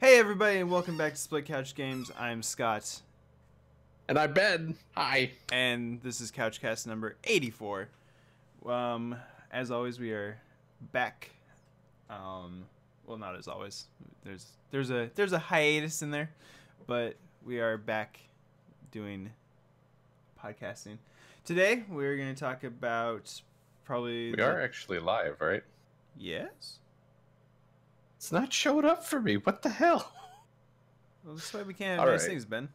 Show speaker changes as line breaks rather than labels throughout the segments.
Hey everybody, and welcome back to Split Couch Games. I'm Scott,
And I'm Ben. Hi.
and this is Couchcast number 84. As always, we are back. Well, not as always. There's a hiatus in there, but we are back doing podcasting. Today, we're going to talk about probably.
We are actually live, right?
Yes.
It's not showing up for me. What the hell?
Well, that's why we can't have
All
nice
right.
things, Ben.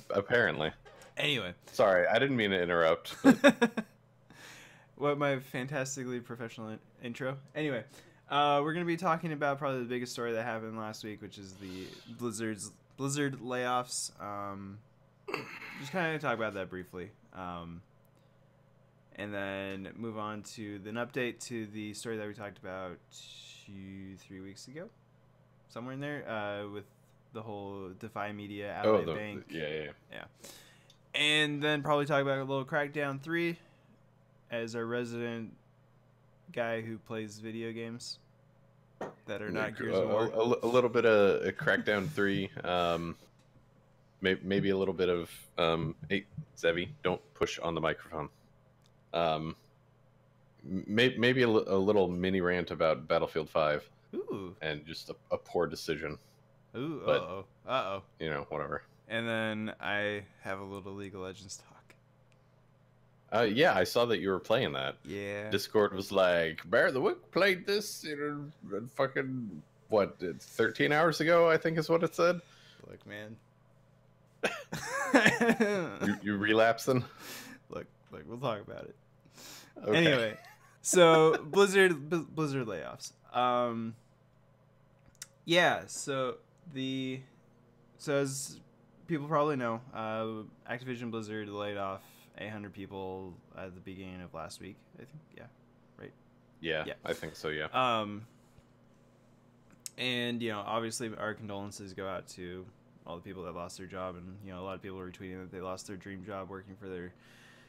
Apparently.
Anyway.
Sorry, I didn't mean to interrupt. But...
What my fantastically professional intro. Anyway, we're gonna be talking about probably the biggest story that happened last week, which is the Blizzard layoffs. Just kind of talk about that briefly, and then move on to an update to the story that we talked about 2-3 weeks ago, somewhere in there, with the whole Defy Media, Ally Bank.
Yeah.
And then probably talk about a little Crackdown 3 as our resident guy who plays video games that are not Gears of War.
A little bit of a Crackdown 3. Maybe a little bit of... hey, Zevi, don't push on the microphone. Maybe a little mini rant about Battlefield 5.
Ooh.
And just a poor decision.
Ooh,
but,
uh-oh.
You know, whatever.
And then I have a little League of Legends talk.
Yeah, I saw that you were playing that.
Yeah.
Discord was like, Bear the Wick played this fucking, 13 hours ago, I think is what it said.
Look, man.
you relapsing?
Look, we'll talk about it.
Okay.
Anyway, so Blizzard layoffs. Yeah, so as people probably know, Activision Blizzard laid off 800 people at the beginning of last week, I think. Yeah, right?
Yeah, I think so, yeah.
And, you know, obviously our condolences go out to all the people that lost their job, and, you know, a lot of people are retweeting that they lost their dream job working for their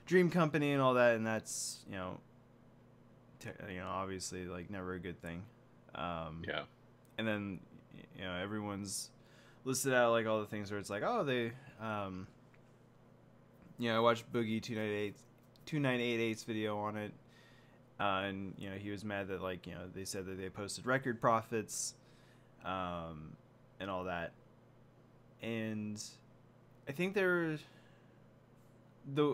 dream company and all that, and that's, you know, obviously, like, never a good thing.
Yeah.
And then, you know, everyone's listed out, like, all the things where it's like, oh, they, you know, I watched Boogie 2988's video on it, and, you know, he was mad that, like, you know, they said that they posted record profits, and all that. And I think the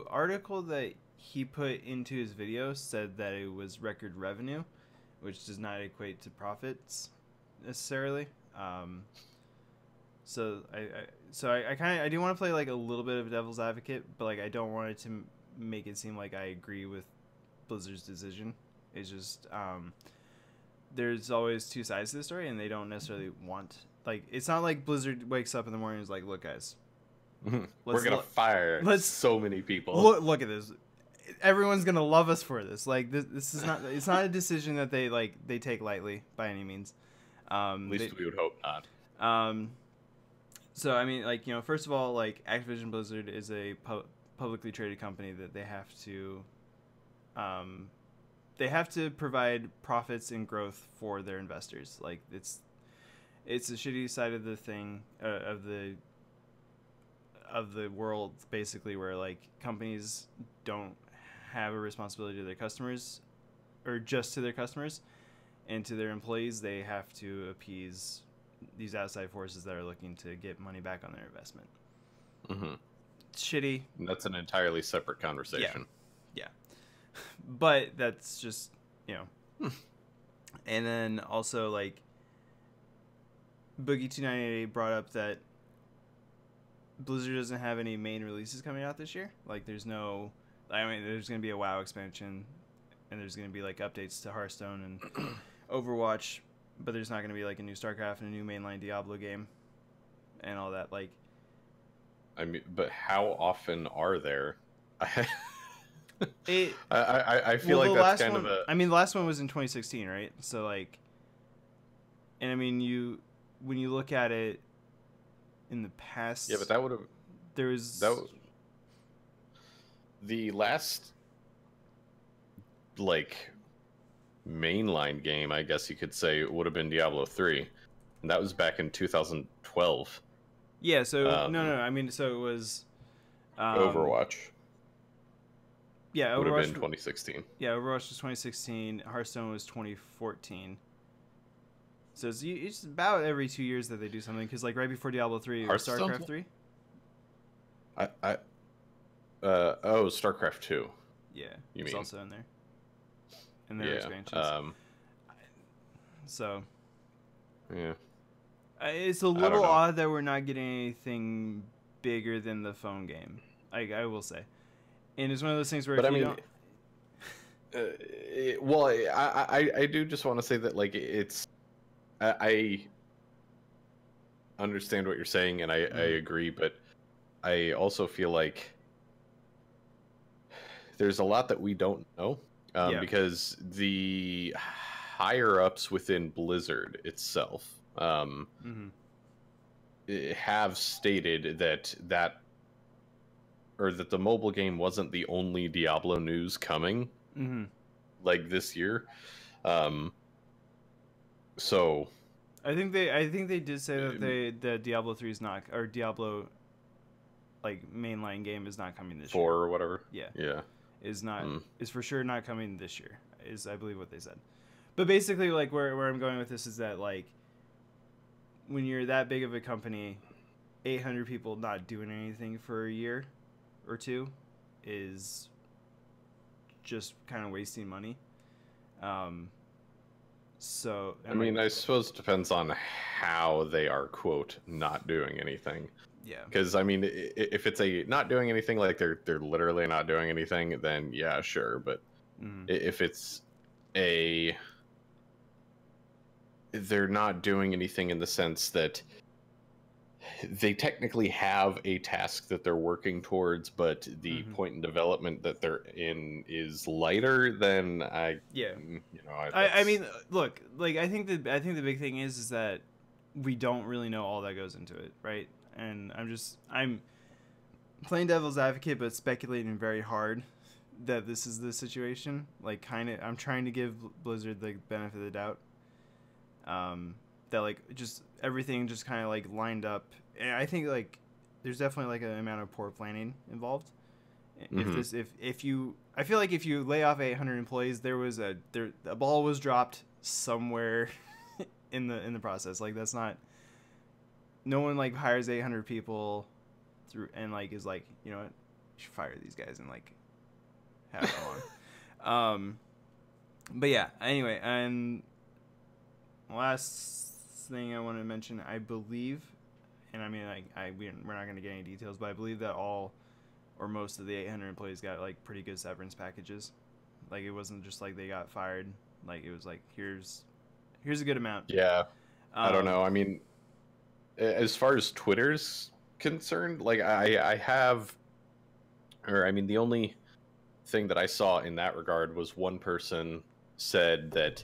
article that he put into his video said that it was record revenue, which does not equate to profits necessarily. So I do want to play like a little bit of devil's advocate, but like I don't want it to make it seem like I agree with Blizzard's decision. It's just there's always two sides to the story, and they don't necessarily want, like, it's not like Blizzard wakes up in the morning and is like, look guys,
we're gonna fire so many people.
Look at this. Everyone's gonna love us for this. Like this is not. It's not a decision that they take lightly by any means.
At least we would hope not.
So I mean, like, you know, first of all, like, Activision Blizzard is a publicly traded company that they have to provide profits and growth for their investors. Like, it's a shitty side of the thing of the world, basically, where like companies don't have a responsibility to their customers, or just to their customers, and to their employees. They have to appease these outside forces that are looking to get money back on their investment. It's shitty.
That's an entirely separate conversation.
Yeah. But that's just, you know. And then also, like, Boogie 2988 brought up that Blizzard doesn't have any main releases coming out this year. Like, there's no, I mean, there's going to be a WoW expansion, and there's going to be, like, updates to Hearthstone and Overwatch, but there's not going to be, like, a new StarCraft and a new mainline Diablo game and all that. Like,
I mean, but how often are there? I feel like that's kind of a...
I mean, the last one was in 2016, right? So, like, and I mean, when you look at it in the past...
Yeah, but that would have...
There was...
That was... The last, like, mainline game, I guess you could say, would have been Diablo 3. And that was back in 2012.
Yeah. So no. I mean, so it was
Overwatch
Yeah,
would have
Overwatch.
been 2016.
Yeah, Overwatch was 2016. Hearthstone was 2014. So it's about every 2 years that they do something. Because like right before Diablo 3, it was StarCraft 3.
StarCraft 2.
Yeah,
You
it's
mean
also in there. And their expansions. So.
Yeah.
It's a little odd that we're not getting anything bigger than the phone game. I will say, and it's one of those things where. But
I do just want to say that like it's. I understand what you're saying, and I agree, but I also feel like there's a lot that we don't know because the higher ups within Blizzard itself have stated that the mobile game wasn't the only Diablo news coming like this year. So
I think they did say that Diablo 3 is not, or Diablo like mainline game is not coming this year.
4 or whatever.
Yeah. Is for sure not coming this year. Is I believe what they said. But basically like where I'm going with this is that like when you're that big of a company, 800 people not doing anything for a year or two is just kind of wasting money. So
I mean, I suppose it depends on how they are, quote, not doing anything.
Yeah.
Because I mean, if it's a not doing anything, like they're literally not doing anything, then yeah, sure. But if it's they're not doing anything in the sense that they technically have a task that they're working towards, but the point in development that they're in is lighter than I
mean, look, like I think the big thing is that we don't really know all that goes into it, right? And I'm playing devil's advocate, but speculating very hard that this is the situation. Like, I'm trying to give Blizzard the benefit of the doubt. That like just everything just kind of like lined up, and I think like there's definitely like an amount of poor planning involved. I feel like if you lay off 800 employees, a ball was dropped somewhere in the process. Like that's not, no one like hires 800 people through and like is like, you know what, you should fire these guys and like have it on. But yeah, anyway, and last thing I want to mention, I believe, and I mean like we're not going to get any details, but I believe that all or most of the 800 employees got like pretty good severance packages. Like it wasn't just like they got fired. Like it was like here's a good amount.
Yeah. I don't know. I mean, as far as Twitter's concerned, like the only thing that I saw in that regard was one person said that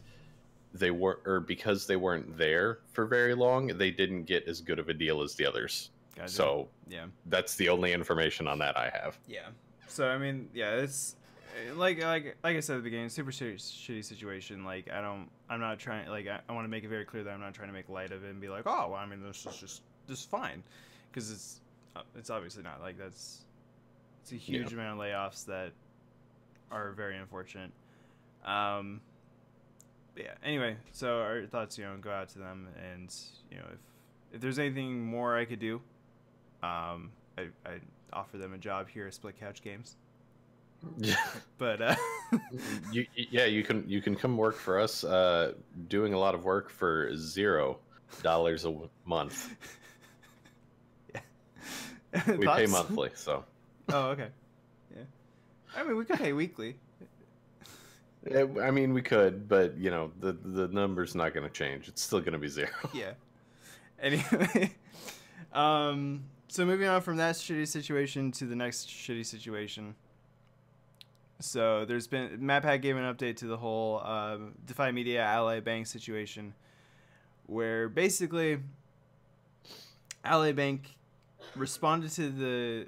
because they weren't there for very long, they didn't get as good of a deal as the others. Gotcha. So yeah, that's the only information on that I have.
Yeah. So I mean, yeah, it's like I said at the beginning, super shitty situation. Like I'm not trying. Like I want to make it very clear that I'm not trying to make light of it and be like, oh, well, I mean, this is just fine, because it's obviously not. Like it's a huge amount of layoffs that are very unfortunate. But yeah. Anyway, so our thoughts, go out to them, and if there's anything more I could do, I offer them a job here at Split Couch Games.
Yeah,
but
you can come work for us, doing a lot of work for $0 a month. Yeah, we pay monthly, so.
Oh, okay. Yeah, I mean we could pay weekly.
I mean, we could, but the number's not going to change. It's still going to be 0.
Yeah. Anyway, so moving on from that shitty situation to the next shitty situation. So there's been MatPat gave an update to the whole Defy Media Ally Bank situation, where basically Ally Bank responded to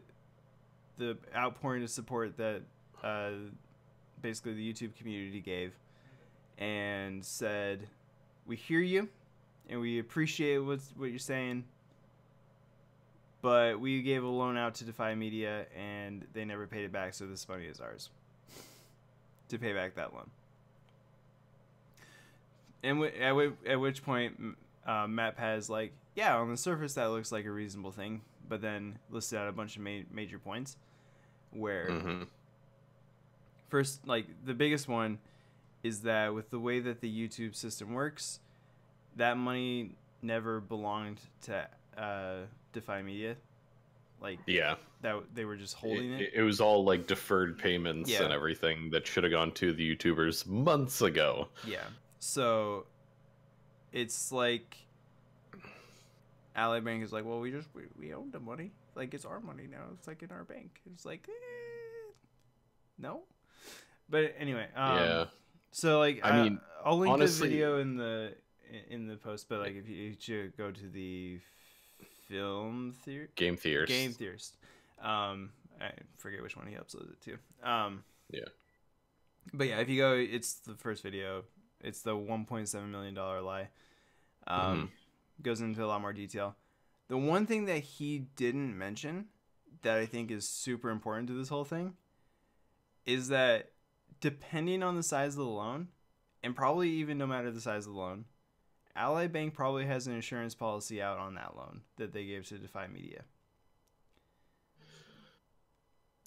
the outpouring of support that basically the YouTube community gave, and said, we hear you, and we appreciate what you're saying, but we gave a loan out to Defy Media, and they never paid it back, so this money is ours to pay back that loan. And at which point, Matt Paz like, yeah, on the surface that looks like a reasonable thing, but then listed out a bunch of major points where first, like, the biggest one is that with the way that the YouTube system works, that money never belonged to Defy Media. Like,
yeah,
that they were just holding it.
It was all like deferred payments and everything that should have gone to the YouTubers months ago.
Yeah. So it's like Ally Bank is like, well, we own the money. Like, it's our money now. It's like in our bank. It's like, no. But anyway,
yeah.
So like,
I mean,
I'll link
honestly,
the video in the post. But like, if you should go to the
Game
Theorist. I forget which one he uploaded it to.
Yeah.
But yeah, if you go, it's the first video. It's the $1.7 million lie. Goes into a lot more detail. The one thing that he didn't mention that I think is super important to this whole thing is that depending on the size of the loan, and probably even no matter the size of the loan, Ally Bank probably has an insurance policy out on that loan that they gave to Defy Media.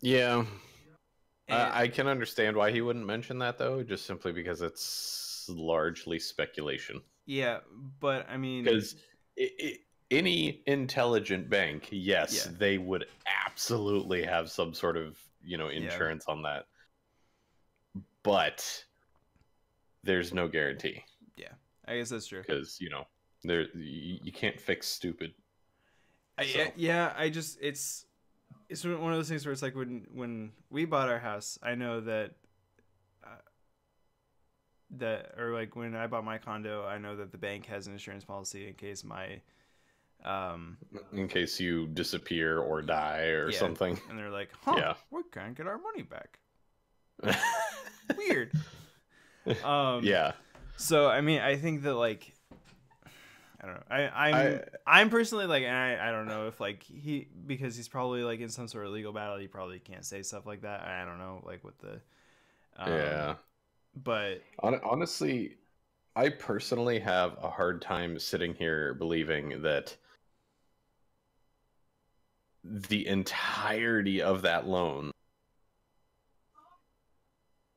Yeah. I can understand why he wouldn't mention that, though, just simply because it's largely speculation.
Yeah, but I mean...
Because any intelligent bank, yes, they would absolutely have some sort of, insurance on that. But there's no guarantee.
Yeah, I guess that's true.
Because, you can't fix stupid.
It's one of those things where it's like when we bought our house, I know that or like when I bought my condo, I know that the bank has an insurance policy in case
in case you disappear or die or something.
And they're like, we can't get our money back. Weird.
Yeah.
So I mean, I think that, like, I don't know. I'm personally like, and I don't know if like because he's probably like in some sort of legal battle, he probably can't say stuff like that. I don't know, like with the but
honestly, I personally have a hard time sitting here believing that the entirety of that loan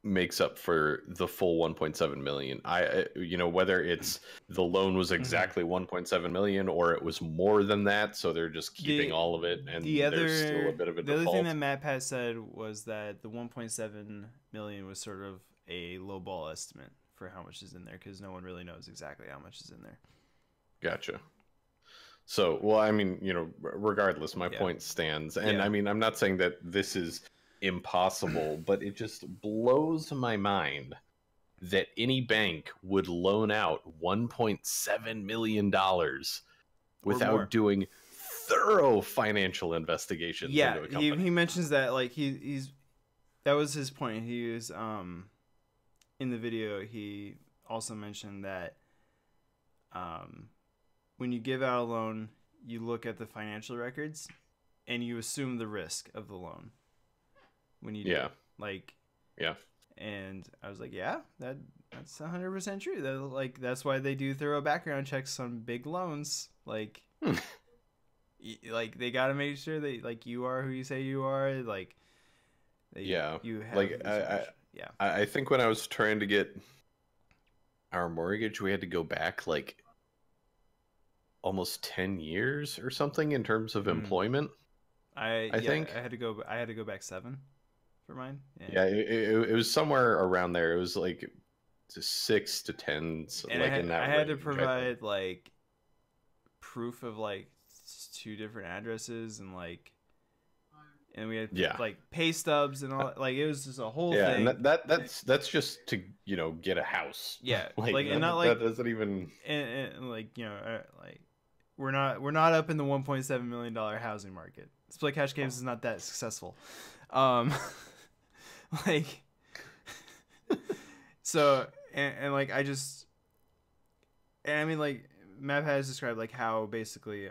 makes up for the full 1.7 million. Whether it's the loan was exactly 1.7 million or it was more than that, so they're just keeping all of it, and there's still a bit of a default.
The other thing that Matt Pat said was that the 1.7 million was sort of a lowball estimate for how much is in there, because no one really knows exactly how much is in there.
Gotcha. So, well, I mean, regardless, my point stands. And I mean, I'm not saying that this is impossible, but it just blows my mind that any bank would loan out $1.7 million without doing thorough financial investigations into a company.
He mentions that, like, he's that was his point. He was in the video, he also mentioned that when you give out a loan, you look at the financial records and you assume the risk of the loan when you do it. Like, and I was like, that's 100% true. That's why they do thorough background checks on big loans. Like, like they got to make sure that, like, you are who you say you are. Like, you have, like,
I think when I was trying to get our mortgage, we had to go back like almost 10 years or something in terms of employment. I think
I had to go back 7 for mine.
It was somewhere around there. It was like 6 to 10,
and
like in that range.
I had to provide like proof of like 2 different addresses, and like, and we had like pay stubs and all. Like, it was just a whole thing.
And that's just to get a house.
Like and not like
that doesn't even
and like like we're not up in the $1.7 million housing market. Split Couch Games is not that successful. Like, so and like I mean, like, Map has described like how basically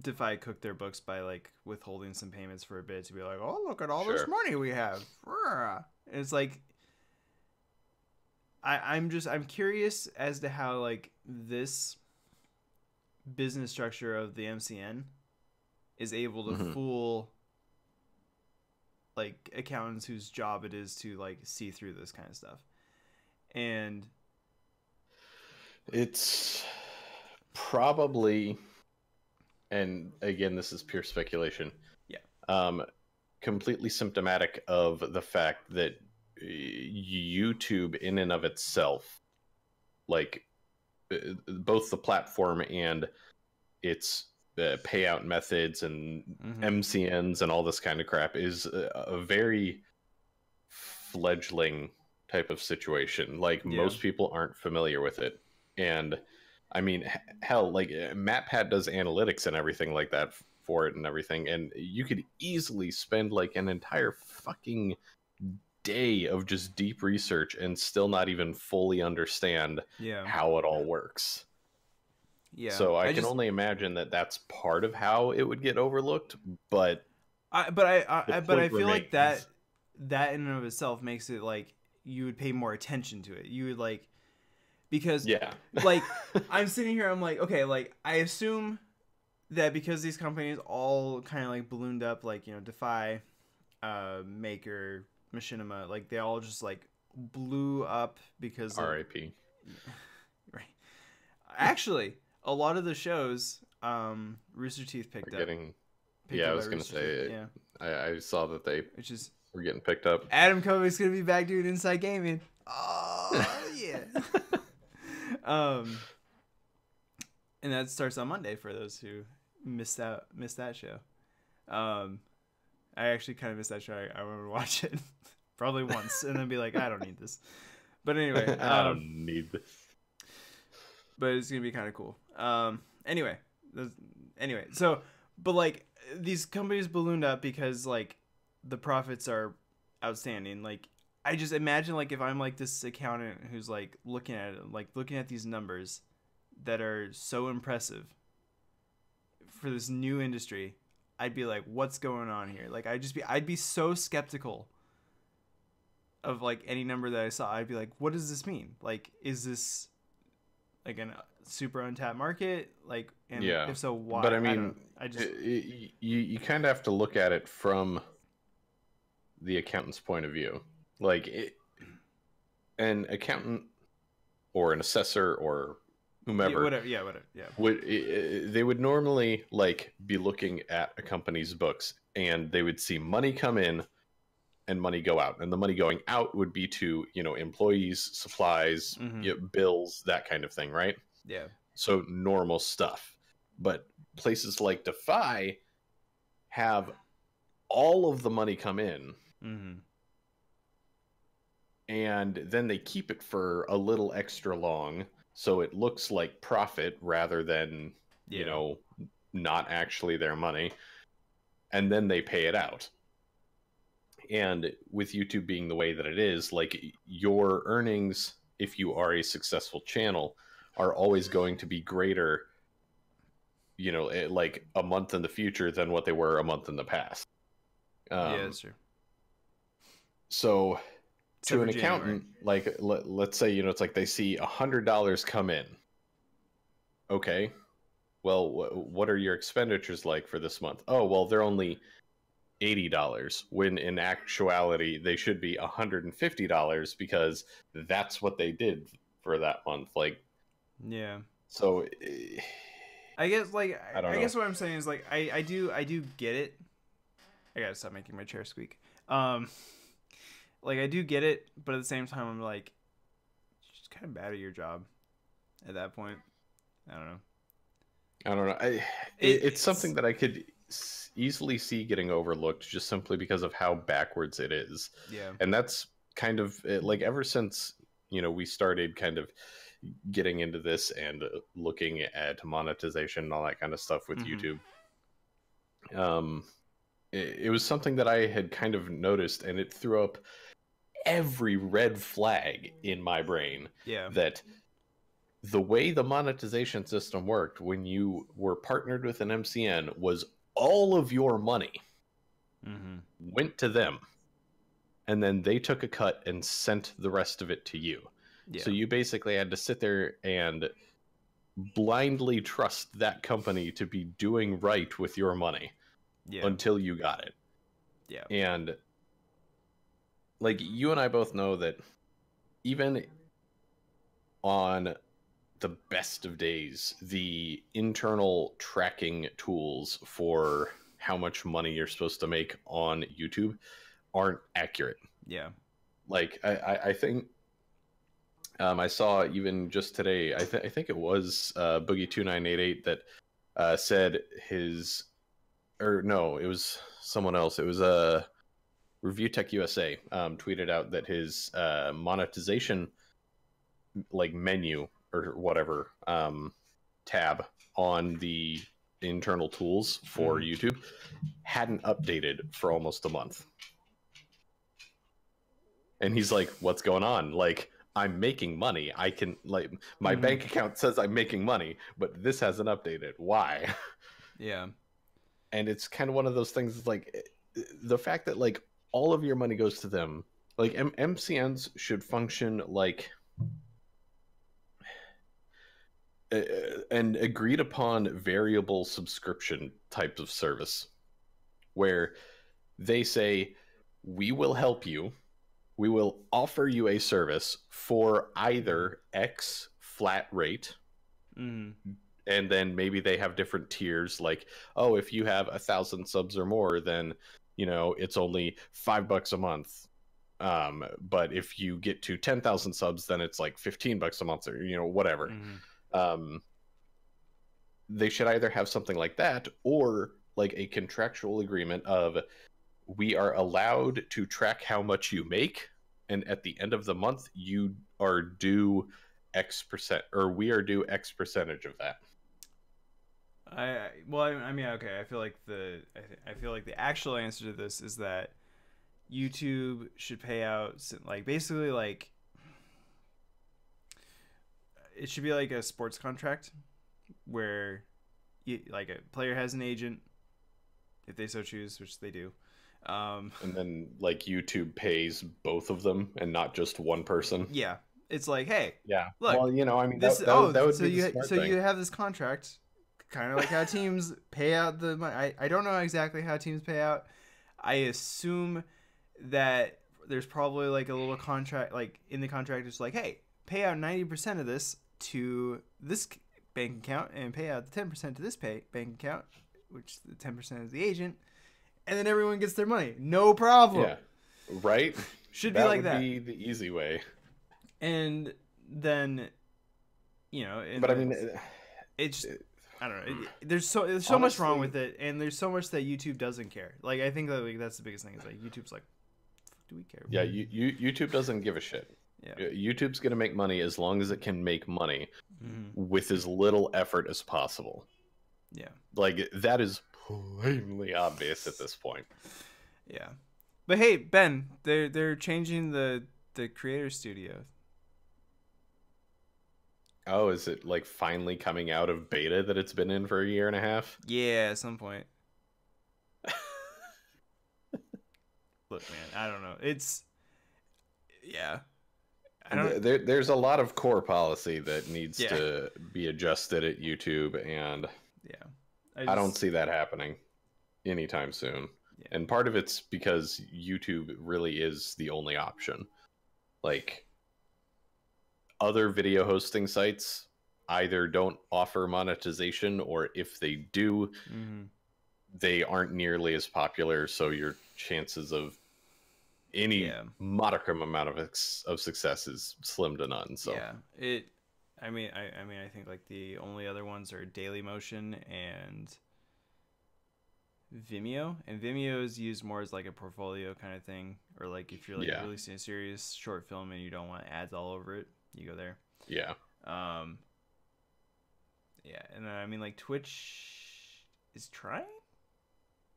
DeFi cooked their books by like withholding some payments for a bit to be like, oh, look at all this
Sure.
money we have. And it's like I'm curious as to how like this business structure of the MCN is able to fool like accountants whose job it is to like see through this kind of stuff. And
it's probably, and again, this is pure speculation.
Yeah.
Completely symptomatic of the fact that YouTube in and of itself, like both the platform and its payout methods and MCNs and all this kind of crap, is a very fledgling type of situation. Like most people aren't familiar with it. And I mean, hell, like MatPat does analytics and everything like that for it and everything. And you could easily spend like an entire fucking day of just deep research and still not even fully understand how it all works. Yeah. So I can only imagine that that's part of how it would get overlooked, but
I feel like that in and of itself makes it like you would pay more attention to it. You would like, because like I'm sitting here, I'm like, okay, like I assume that because these companies all kind of like ballooned up, like, you know, DeFi, Maker, Machinima, like they all just like blew up because
RIP.
Right. Actually, a lot of the shows, Rooster Teeth picked up.
I was gonna say, I saw that they were getting picked up.
Adam Kovic's gonna be back doing Inside Gaming. Oh yeah. And that starts on Monday for those who missed that show. I actually kind of missed that show. I want to watch it probably once and then be like, I don't need this. But anyway,
I don't need this.
But it's gonna be kind of cool. Anyway, so, but like these companies ballooned up because like the profits are outstanding. Like I just imagine like if I'm like this accountant who's like looking at these numbers that are so impressive for this new industry, I'd be like, what's going on here? Like I'd be so skeptical of like any number that I saw. I'd be like, what does this mean? Like, is this like a super untapped market? Like, and if so, why?
But I mean, you kind of have to look at it from the accountant's point of view. Like an accountant or an assessor or whomever, they would normally like be looking at a company's books, and they would see money come in and money go out, and the money going out would be to, you know, employees, supplies, bills, that kind of thing, right?
Yeah.
So normal stuff. But places like DeFi have all of the money come in, and then they keep it for a little extra long, so it looks like profit rather than, you know, not actually their money, and then they pay it out. And with YouTube being the way that it is, like your earnings, if you are a successful channel, are always going to be greater, you know, like a month in the future than what they were a month in the past.
Yeah, that's true.
So to an accountant, like let's say, you know, it's like they see $100 come in. Okay, well, what are your expenditures like for this month? Oh, well, they're only $80, when in actuality they should be $150 because that's what they did for that month. Like,
yeah.
So
I guess like I guess what I'm saying is like I do get it. I gotta stop making my chair squeak. Like I do get it, but at the same time I'm like, just kind of bad at your job at that point. I don't know.
It's something that I could easily see getting overlooked just simply because of how backwards it is.
Yeah.
And that's kind of like ever since, you know, we started kind of getting into this and looking at monetization and all that kind of stuff with YouTube. It was something that I had kind of noticed, and it threw up every red flag in my brain.
Yeah.
That the way the monetization system worked when you were partnered with an MCN was all of your money went to them, and then they took a cut and sent the rest of it to you.
Yeah.
So you basically had to sit there and blindly trust that company to be doing right with your money until you got it.
Yeah.
And like, you and I both know that even on the best of days, the internal tracking tools for how much money you're supposed to make on YouTube aren't accurate.
Yeah.
Like, I think I saw even just today, I think it was Boogie2988 that said his, or no, it was someone else. It was Review Tech USA tweeted out that his monetization like menu or whatever tab on the internal tools for YouTube hadn't updated for almost a month. And he's like, what's going on? Like, I'm making money. I can, like, my bank account says I'm making money, but this hasn't updated. Why?
Yeah.
And it's kind of one of those things, like, the fact that, like, all of your money goes to them. Like, MCNs should function like an agreed upon variable subscription type of service, where they say, we will help you. We will offer you a service for either X flat rate, and then maybe they have different tiers, like, oh, if you have 1,000 subs or more, then, you know, it's only $5 a month. But if you get to 10,000 subs, then it's like $15 a month, or, you know, whatever. They should either have something like that, or like a contractual agreement of, we are allowed to track how much you make, and at the end of the month you are due X percent, or we are due X percentage of that.
I mean, okay. I feel like the actual answer to this is that YouTube should pay out, like, basically, like, it should be like a sports contract where like, a player has an agent if they so choose, which they do.
And then, like, YouTube pays both of them and not just one person.
Yeah, it's like, hey,
yeah,
look,
well, you know, I mean,
this,
that would
so
be
you
the smart thing.
you have this contract, kind of like how teams pay out the money. I don't know exactly how teams pay out. I assume that there's probably like a little contract, like in the contract, it's like, hey, pay out 90% of this to this bank account, and pay out the 10% to this bank account, which the 10% is the agent, and then everyone gets their money. No problem.
Yeah, right.
Should be like that.
That would be the easy way.
And then, you know,
but I mean,
it's, I don't know. There's so
honestly,
much wrong with it, and there's so much that YouTube doesn't care. Like, I think that, like, that's the biggest thing, is like, YouTube's like, do we care?
Yeah, YouTube doesn't give a shit. Yeah. YouTube's gonna make money as long as it can make money with as little effort as possible.
Yeah,
like, that is plainly obvious at this point.
Yeah, but hey, Ben, they're changing the creator studio.
Oh, is it like finally coming out of beta that it's been in for a year and a half?
Yeah, at some point. Look, man, I don't know. It's, yeah.
There's a lot of core policy that needs to be adjusted at YouTube, and I don't see that happening anytime soon. Yeah. And part of it's because YouTube really is the only option. Like, other video hosting sites either don't offer monetization, or if they do, they aren't nearly as popular, so your chances of any modicum amount of success is slim to none. So
yeah, I mean, I think like the only other ones are Dailymotion and Vimeo, and Vimeo is used more as like a portfolio kind of thing, or like if you're like releasing a serious short film and you don't want ads all over it, you go there.
Yeah.
Yeah, and then I mean, like, Twitch is trying,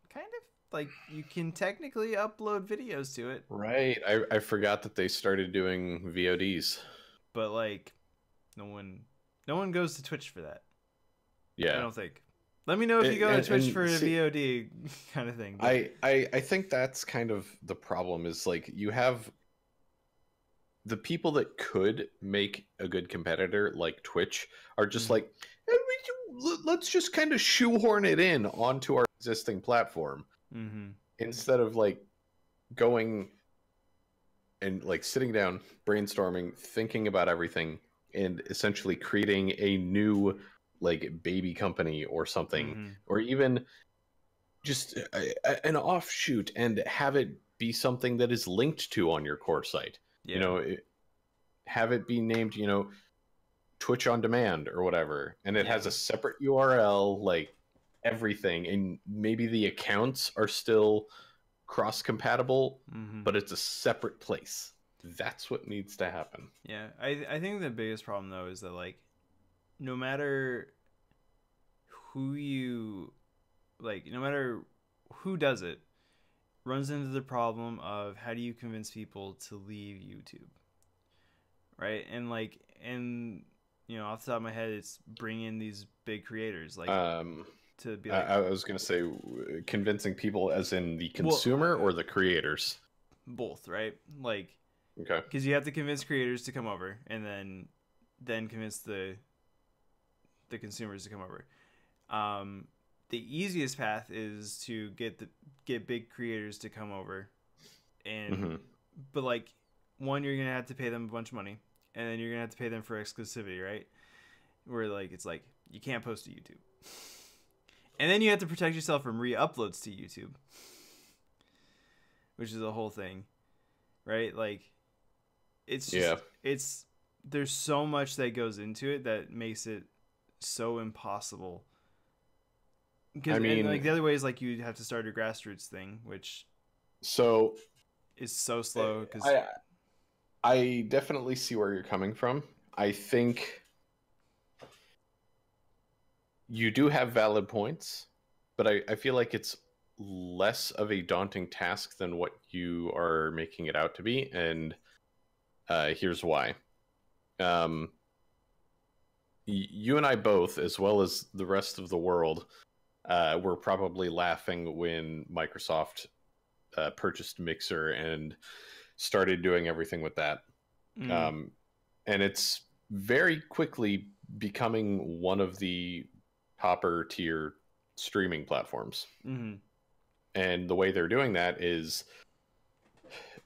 kind of. Like, you can technically upload videos to it.
Right. I forgot that they started doing VODs.
But, like, no one No one goes to Twitch for that.
Yeah.
I don't think. Let me know if you go to Twitch for a VOD kind of thing.
But I think that's kind of the problem is like you have the people that could make a good competitor like Twitch are just like, let's just kind of shoehorn it in onto our existing platform instead of like going and like sitting down, brainstorming, thinking about everything, and essentially creating a new like baby company or something, or even just an offshoot and have it be something that is linked to on your core site. You know, have it be named, you know, Twitch on Demand or whatever, and it has a separate URL, like everything, and maybe the accounts are still cross-compatible, but it's a separate place. That's what needs to happen.
Yeah, I think the biggest problem though is that like, no matter who you like, no matter who does it, runs into the problem of how do you convince people to leave YouTube, right? And like, and you know, off the top of my head, it's bring in these big creators like to be like.
I was gonna say convincing people, as in the consumer or the creators.
Both, right? Like,
okay,
because you have to convince creators to come over, and then convince the consumers to come over. The easiest path is to get big creators to come over, and but like, one, you're gonna have to pay them a bunch of money, and then you're gonna have to pay them for exclusivity, right? Where like it's like you can't post to YouTube, and then you have to protect yourself from re-uploads to YouTube, which is a whole thing, right? Like, it's just, it's there's so much that goes into it that makes it so impossible. Because I mean, and like the other way is like you have to start a grassroots thing, which is so slow. Because
I definitely see where you're coming from. I think you do have valid points, but I feel like it's less of a daunting task than what you are making it out to be, and here's why. You and I both, as well as the rest of the world, were probably laughing when Microsoft purchased Mixer and started doing everything with that. And it's very quickly becoming one of the topper tier streaming platforms. And the way they're doing that is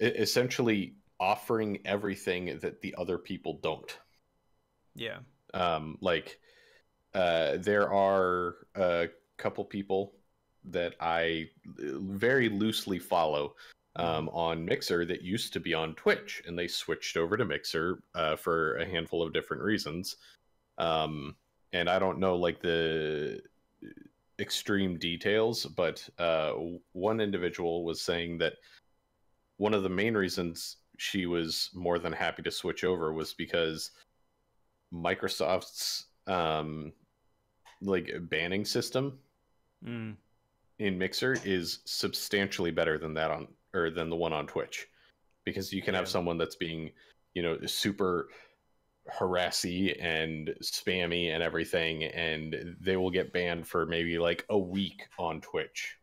essentially offering everything that the other people don't.
Yeah.
There are a couple people that I very loosely follow on Mixer that used to be on Twitch, and they switched over to Mixer for a handful of different reasons. And I don't know like the extreme details, but one individual was saying that one of the main reasons she was more than happy to switch over was because Microsoft's like banning system in Mixer is substantially better than that than the one on Twitch, because you can have someone that's being, you know, super harassy and spammy and everything, and they will get banned for maybe like a week on Twitch.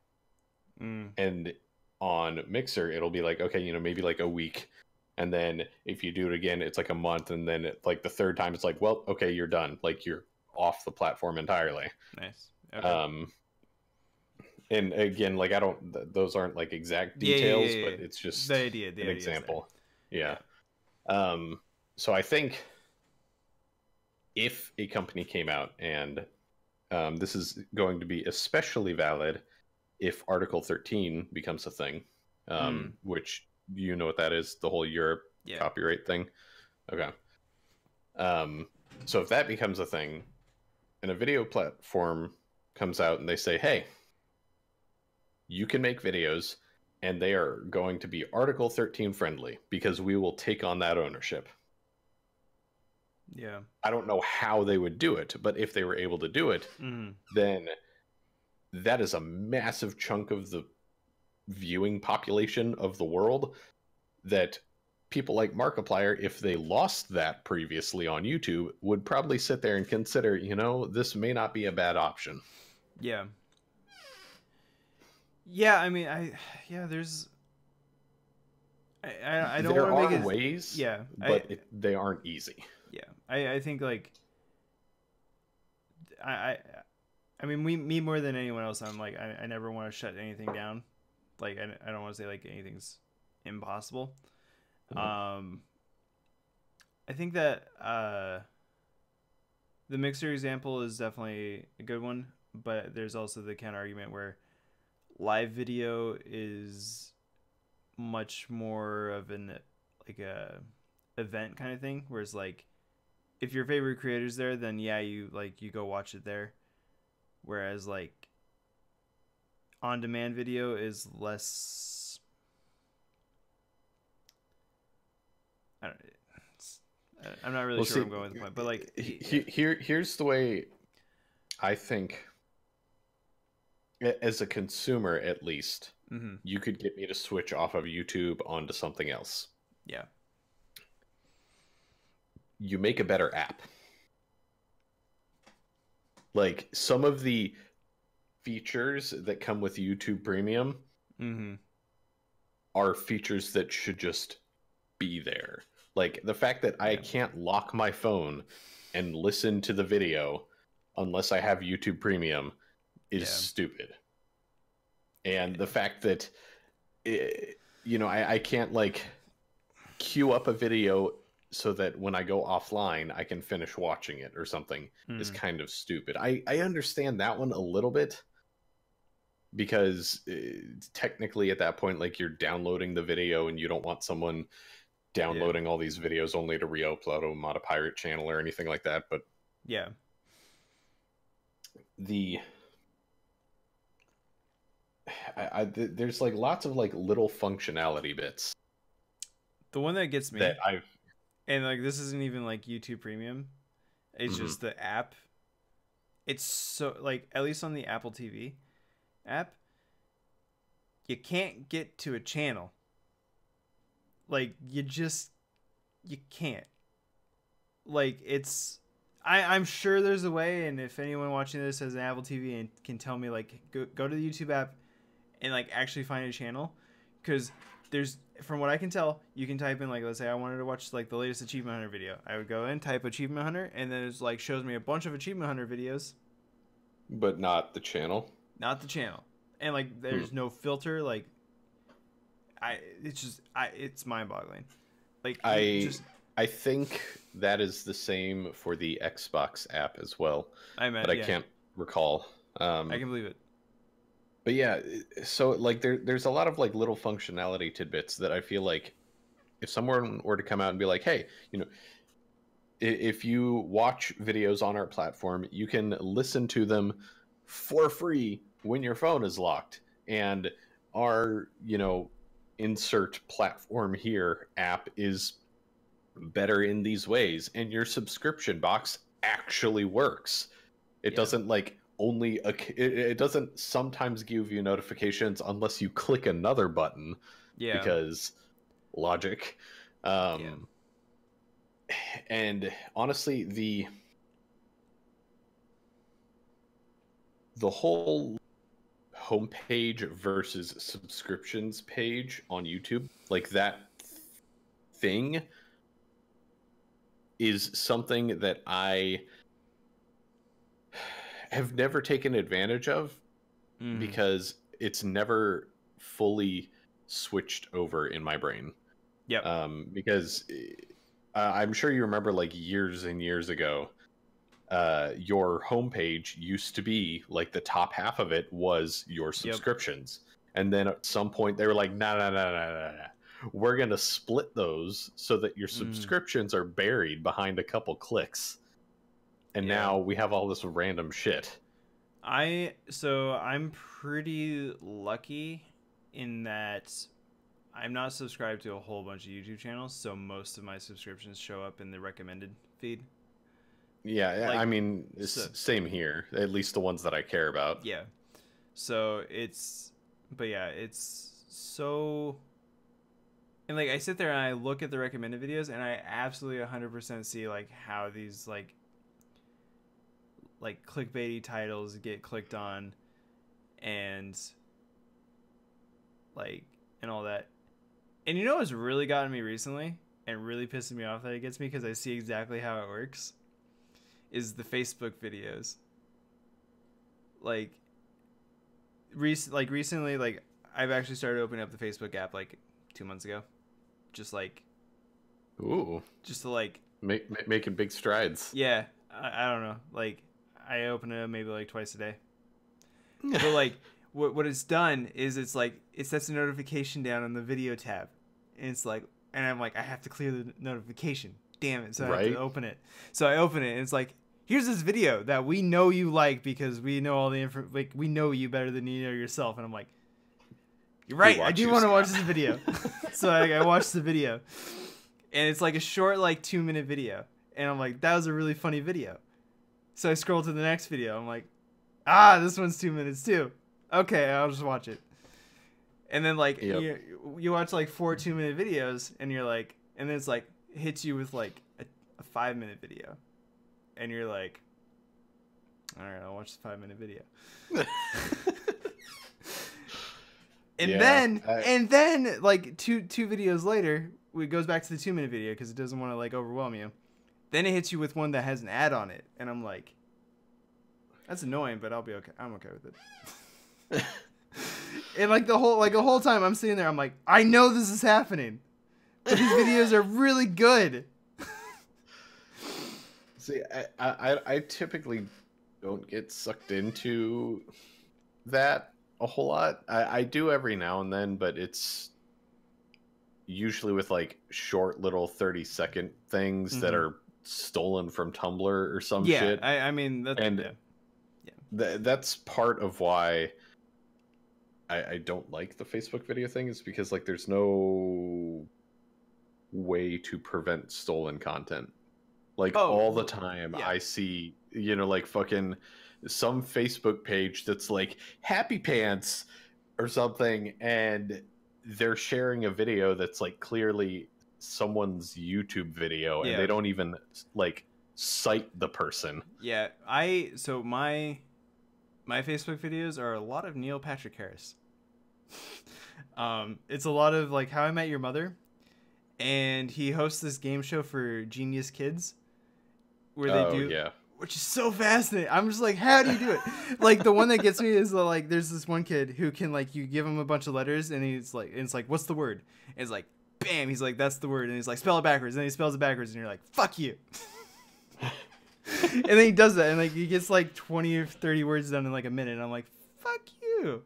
And on Mixer it'll be like, okay, you know, maybe like a week, and then if you do it again it's like a month, and then like the third time it's like, well, okay, you're done, like you're off the platform entirely.
Nice. Okay.
And again, like those aren't like exact details, but it's just
the idea,
an example. So I think if a company came out, and this is going to be especially valid if Article 13 becomes a thing, which you know what that is, the whole Europe copyright thing. Okay. So if that becomes a thing, and a video platform comes out and they say, hey, you can make videos and they are going to be Article 13 friendly because we will take on that ownership.
Yeah.
I don't know how they would do it, but if they were able to do it, then that is a massive chunk of the viewing population of the world that people like Markiplier, if they lost that previously on YouTube, would probably sit there and consider, this may not be a bad option.
Yeah. Yeah, I mean, there's. I don't want to make it.
There are ways,
yeah,
but they aren't easy.
Yeah, I think like. I mean, me more than anyone else. I'm like, I never want to shut anything down. Like, I don't want to say like anything's impossible.
Mm-hmm.
I think that the Mixer example is definitely a good one, but there's also the counter argument where live video is much more of an like a event kind of thing, whereas like if your favorite creator's there, then yeah, you go watch it there, whereas like on demand video is less. I'm not really sure where I'm going with the point, but like
here's the way I think, as a consumer at least, you could get me to switch off of YouTube onto something else.
Yeah.
You make a better app. Like some of the features that come with YouTube Premium are features that should just be there. Like the fact that I can't lock my phone and listen to the video unless I have YouTube Premium is stupid. And the fact that, I can't like queue up a video so that when I go offline, I can finish watching it or something is kind of stupid. I understand that one a little bit because technically at that point, like you're downloading the video and you don't want someone downloading all these videos only to re-upload them on a pirate channel or anything like that. But there's like lots of like little functionality bits.
The one that gets me
that
and like this isn't even like YouTube Premium, it's just the app. It's so like, at least on the Apple TV app, you can't get to a channel. Like you can't. Like it's I'm sure there's a way, and if anyone watching this has an Apple TV and can tell me, like, go to the YouTube app and like actually find a channel, because there's, from what I can tell, you can type in, like, let's say I wanted to watch like the latest Achievement Hunter video. I would go in, type Achievement Hunter, and then it's like shows me a bunch of Achievement Hunter videos,
but not the channel.
Not the channel, and like there's no filter. Like it's mind-boggling. Like
I think that is the same for the Xbox app as well. But I can't recall.
I can believe it.
But yeah, so like there's a lot of like little functionality tidbits that I feel like if someone were to come out and be like, hey, if you watch videos on our platform, you can listen to them for free when your phone is locked. And our, insert platform here app is better in these ways. And your subscription box actually works. It doesn't like only, it doesn't sometimes give you notifications unless you click another button. Yeah. Because logic. And honestly, the whole homepage versus subscriptions page on YouTube, like that thing is something that I have never taken advantage of because it's never fully switched over in my brain.
Yeah.
Because I'm sure you remember, like, years and years ago, your homepage used to be like the top half of it was your subscriptions. And then at some point they were like, no. We're going to split those so that your subscriptions are buried behind a couple clicks. And now we have all this random shit.
So I'm pretty lucky in that I'm not subscribed to a whole bunch of YouTube channels. So most of my subscriptions show up in the recommended feed.
Yeah, like, I mean, same here. At least the ones that I care about.
Yeah. So it's so... And like I sit there and I look at the recommended videos, and I absolutely 100% see like how these like clickbaity titles get clicked on, and like and all that. And you know what's really gotten me recently and really pissing me off that it gets me, because I see exactly how it works, is the Facebook videos. Like recently, like I've actually started opening up the Facebook app like 2 months ago, just like just to like
making big strides.
Yeah, I don't know, like I open it up maybe like twice a day. But like what it's done is it's like it sets a notification down on the video tab, and it's like, and I'm like, I have to clear the notification, damn it, so I have to open it. So I open it, and it's like, here's this video that we know you like because we know all the info, like we know you better than you know yourself. And I'm like, you're right, I do want to watch this video. So I watched the video, and it's like a short like 2-minute video, and I'm like, that was a really funny video. So I scroll to the next video, I'm like, this one's 2 minutes too. Okay, I'll just watch it. And then like you watch like 4 2-minute videos, and you're like, and then it's like hits you with like a 5-minute video, and you're like, all right, I'll watch the 5-minute video. And then like two videos later, it goes back to the 2-minute video because it doesn't want to like overwhelm you. Then it hits you with one that has an ad on it, and I'm like, that's annoying, but I'll be okay. I'm okay with it. And like the whole time I'm sitting there, I'm like, I know this is happening, but these videos are really good.
See, I typically don't get sucked into that a whole lot. I do every now and then, but it's usually with like short little 30-second things that are stolen from Tumblr or some shit.
I mean,
that's part of why I don't like the Facebook video thing, is because like there's no way to prevent stolen content. Like all the time I see, like fucking some Facebook page that's like Happy Pants or something, and they're sharing a video that's like clearly someone's YouTube video, and they don't even like cite the person.
Yeah, so my Facebook videos are a lot of Neil Patrick Harris. It's a lot of like How I Met Your Mother, and he hosts this game show for Genius Kids where they do, which is so fascinating. I'm just like, how do you do it? Like the one that gets me is like, there's this one kid who can like, you give him a bunch of letters, and it's like, what's the word? And it's like, bam, he's like, that's the word, and he's like, spell it backwards, and then he spells it backwards, and you're like, fuck you. And then he does that, and like he gets like 20 or 30 words done in like a minute, and I'm like, fuck you,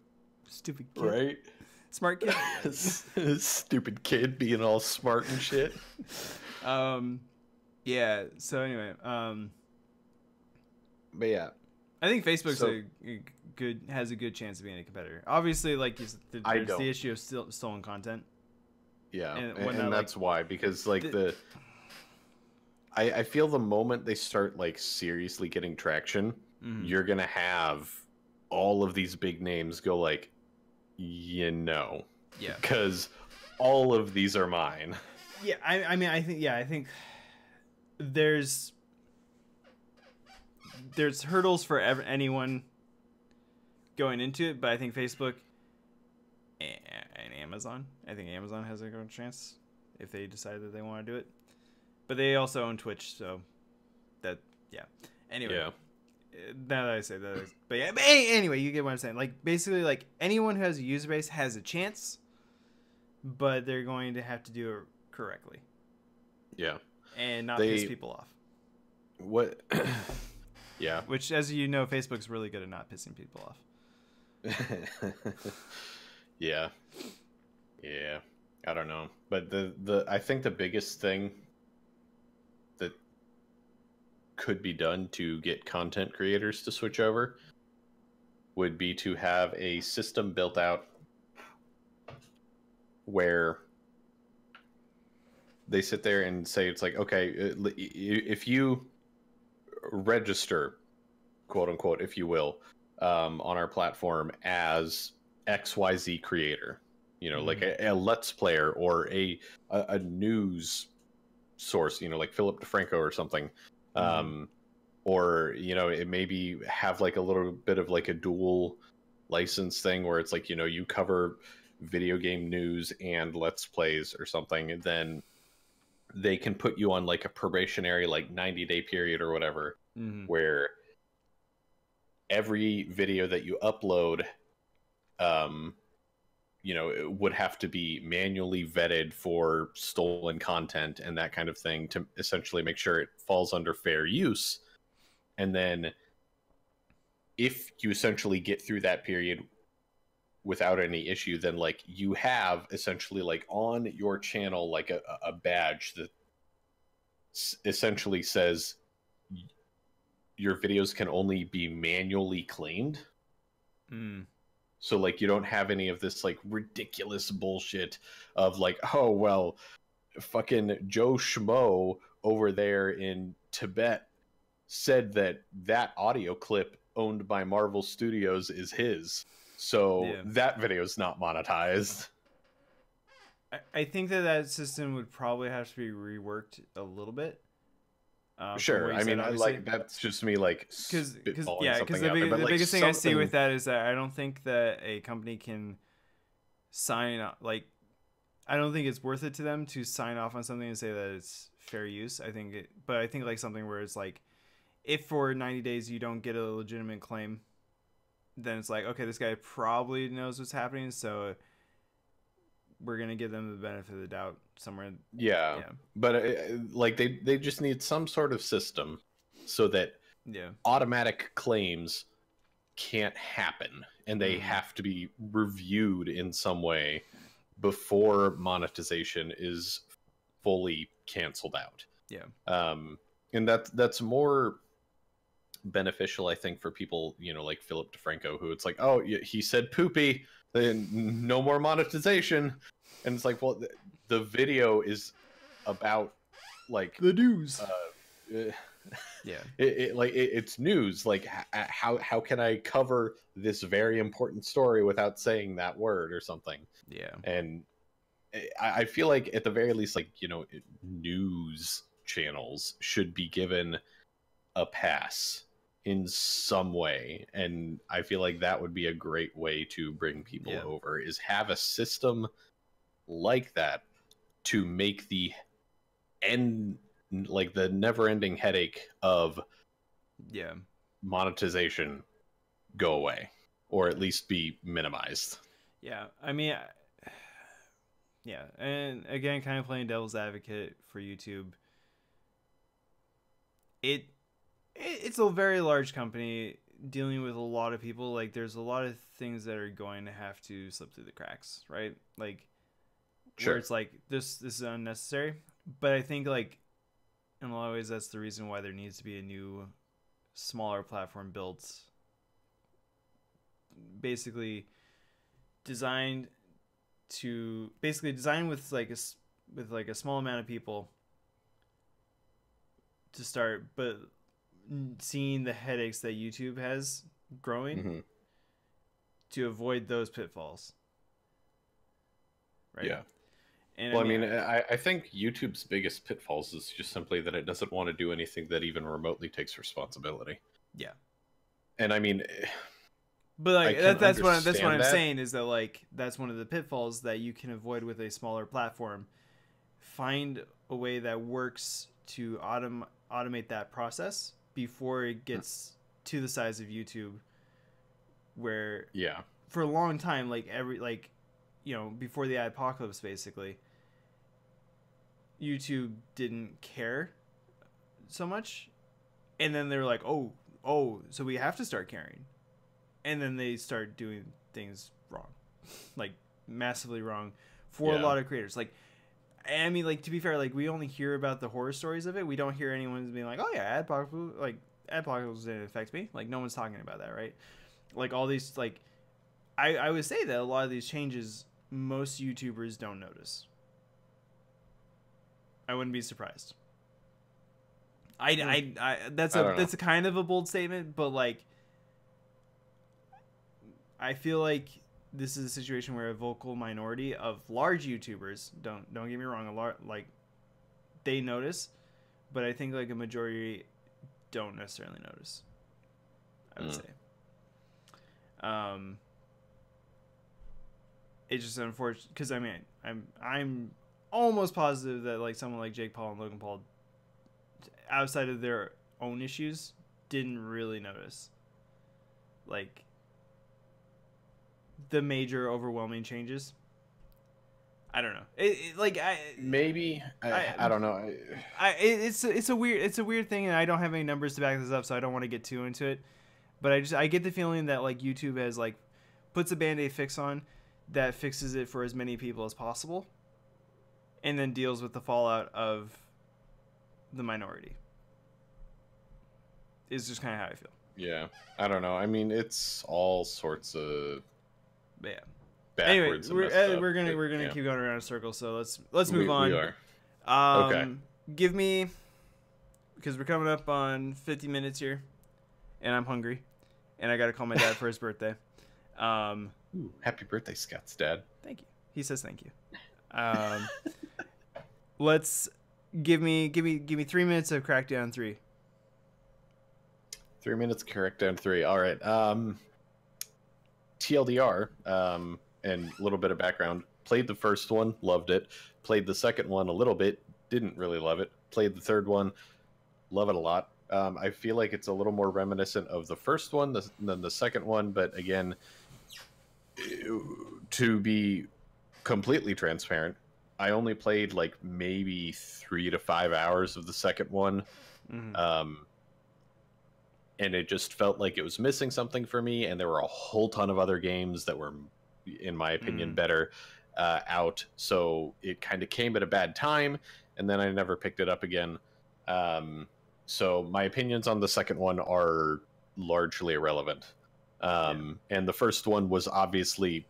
stupid kid.
Right?
Smart kid.
Stupid kid being all smart and shit.
Yeah, so anyway,
but yeah,
I think Facebook's has a good chance of being a competitor. Obviously, like there's the issue of stolen content.
Yeah, and that's why, because like I feel the moment they start like seriously getting traction, you're gonna have all of these big names go like, because all of these are mine.
Yeah, I think there's hurdles for anyone going into it, but I think Facebook and Amazon, I think Amazon has a good chance if they decide that they want to do it. But they also own Twitch, so that, yeah. Anyway, now that I say that, but yeah. But anyway, you get what I'm saying. Like basically, like anyone who has a user base has a chance, but they're going to have to do it correctly.
Yeah,
and not piss people off.
What? Yeah.
Which, as you know, Facebook's really good at not pissing people off.
Yeah. I don't know, but I think the biggest thing that could be done to get content creators to switch over would be to have a system built out where they sit there and say, it's like, okay, if you register, quote unquote, if you will, on our platform as XYZ creator, you know, like a Let's Player or a news source, you know, like Philip DeFranco or something. Or, you know, it maybe have like a little bit of like a dual license thing where it's like, you know, you cover video game news and Let's Plays or something, and then they can put you on like a probationary like 90-day period or whatever, where every video that you upload, you know, it would have to be manually vetted for stolen content and that kind of thing to essentially make sure it falls under fair use. And then if you essentially get through that period without any issue, then like you have essentially like on your channel like a badge that essentially says your videos can only be manually claimed. So like you don't have any of this like ridiculous bullshit of like, oh well, fucking Joe Schmo over there in Tibet said that audio clip owned by Marvel Studios is his, so that video is not monetized.
I think that system would probably have to be reworked a little bit.
Sure, I mean, like that's just me, like,
because the biggest thing I see with that is that I don't think that a company can sign up. Like, I don't think it's worth it to them to sign off on something and say that it's fair use. I think like something where it's like, if for 90 days you don't get a legitimate claim, then it's like, okay, this guy probably knows what's happening, so we're gonna give them the benefit of the doubt somewhere.
Yeah. But like they just need some sort of system so that automatic claims can't happen, and they have to be reviewed in some way before monetization is fully canceled out. And that's more beneficial, I think, for people, you know, like Philip DeFranco, who it's like, oh, he said poopy, then no more monetization. And it's like, well, the video is about like
the news.
It's news. Like, how can I cover this very important story without saying that word or something? And I feel like at the very least, like, you know, news channels should be given a pass in some way, and I feel like that would be a great way to bring people over, is have a system like that to make the never-ending headache of monetization go away, or at least be minimized.
I mean, and again, kind of playing devil's advocate for YouTube, it's a very large company dealing with a lot of people. Like, there's a lot of things that are going to have to slip through the cracks, right? Like, where it's like, this is unnecessary. But I think, like, in a lot of ways, that's the reason why there needs to be a new, smaller platform built, basically designed with like a small amount of people to start, but seeing the headaches that YouTube has growing to avoid those pitfalls. Right. And
well, I think YouTube's biggest pitfalls is just simply that it doesn't want to do anything that even remotely takes responsibility. And I mean,
but like that's what I'm saying is that, like, that's one of the pitfalls that you can avoid with a smaller platform. Find a way that works to automate that process before it gets to the size of YouTube, where for a long time, before the apocalypse, basically, YouTube didn't care so much, and then they were like, oh, so we have to start caring, and then they start doing things wrong, like massively wrong for a lot of creators. Like, I mean, like, to be fair, like, we only hear about the horror stories of it. We don't hear anyone being like, oh yeah, Adpocalypse didn't affect me. Like, no one's talking about that, right? Like, all these, like, I would say that a lot of these changes, most YouTubers don't notice. I wouldn't be surprised. That's a kind of a bold statement, but, like, I feel like this is a situation where a vocal minority of large YouTubers, don't get me wrong, like they notice, but I think like a majority don't necessarily notice, I would say. It's just unfortunate because I mean I'm almost positive that like someone like Jake Paul and Logan Paul, outside of their own issues, didn't really notice like the major overwhelming changes. I don't know.
I don't know.
It's a weird thing, and I don't have any numbers to back this up, so I don't want to get too into it. But I get the feeling that like YouTube has like puts a Band-Aid fix on that fixes it for as many people as possible, and then deals with the fallout of the minority. Is just kind of how I feel.
Yeah, I don't know. I mean, it's all sorts of
anyway,
backwards.
we're gonna keep going around in a circle. So let's move on.
We are.
Okay. Give me, because we're coming up on 50 minutes here, and I'm hungry, and I gotta call my dad for his birthday.
Ooh, happy birthday, Scott's dad.
Thank you. He says thank you. Let's give me 3 minutes of Crackdown 3.
3 minutes, Crackdown 3. All right. TLDR, and a little bit of background. Played the first one, loved it. Played the second one a little bit, didn't really love it. Played the third one, love it a lot. I feel like it's a little more reminiscent of the first one than the second one, but again, to be completely transparent, I only played like maybe 3 to 5 hours of the second one. Mm-hmm. And it just felt like it was missing something for me, and there were a whole ton of other games that were, in my opinion, better out. So it kind of came at a bad time, and then I never picked it up again. So my opinions on the second one are largely irrelevant. And the first one was obviously,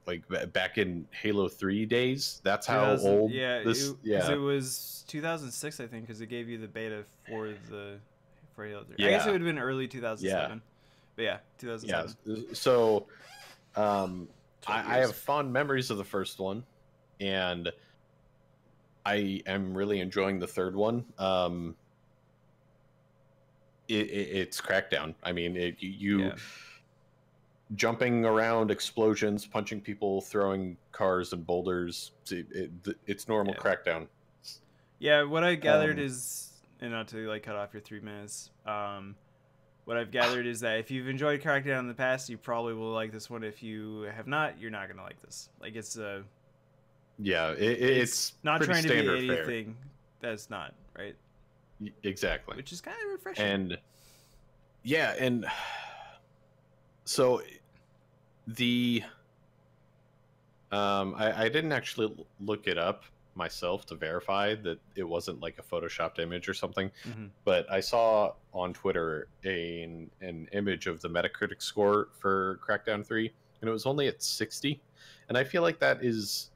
like back in Halo 3 days. That's how old.
Yeah, it was 2006, I think, because it gave you the beta for Halo 3. Yeah. I guess it would have been early 2007. Yeah. But yeah, 2007.
Yeah. So I have fond memories of the first one, and I am really enjoying the third one. It's Crackdown. I mean, jumping around, explosions, punching people, throwing cars and boulders. It's normal Crackdown.
Yeah, what I gathered is, and not to like cut off your 3 minutes, what I've gathered is that if you've enjoyed Crackdown in the past, you probably will like this one. If you have not, you're not gonna like this. Like it's it's not trying to be anything that's not right.
Exactly,
which is kind of refreshing.
And so the I didn't actually look it up myself to verify that it wasn't like a photoshopped image or something, but I saw on Twitter an image of the Metacritic score for Crackdown 3, and it was only at 60, and I feel like that is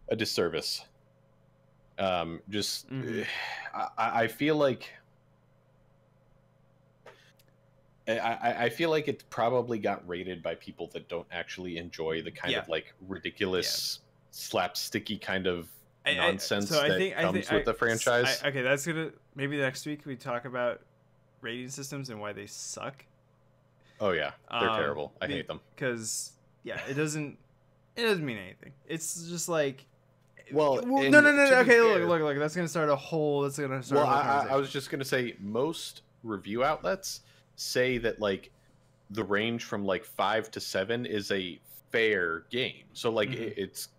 a disservice. I feel like I feel like it probably got rated by people that don't actually enjoy the kind of like ridiculous slapsticky kind of nonsense that comes with the franchise.
Okay, that's gonna maybe next week we talk about rating systems and why they suck.
Oh yeah, they're terrible. I hate them
because it doesn't mean anything. It's just like.
Well,
no. Okay, look. That's gonna start a whole.
I was just gonna say most review outlets say that like the range from like 5 to 7 is a fair game. So like it's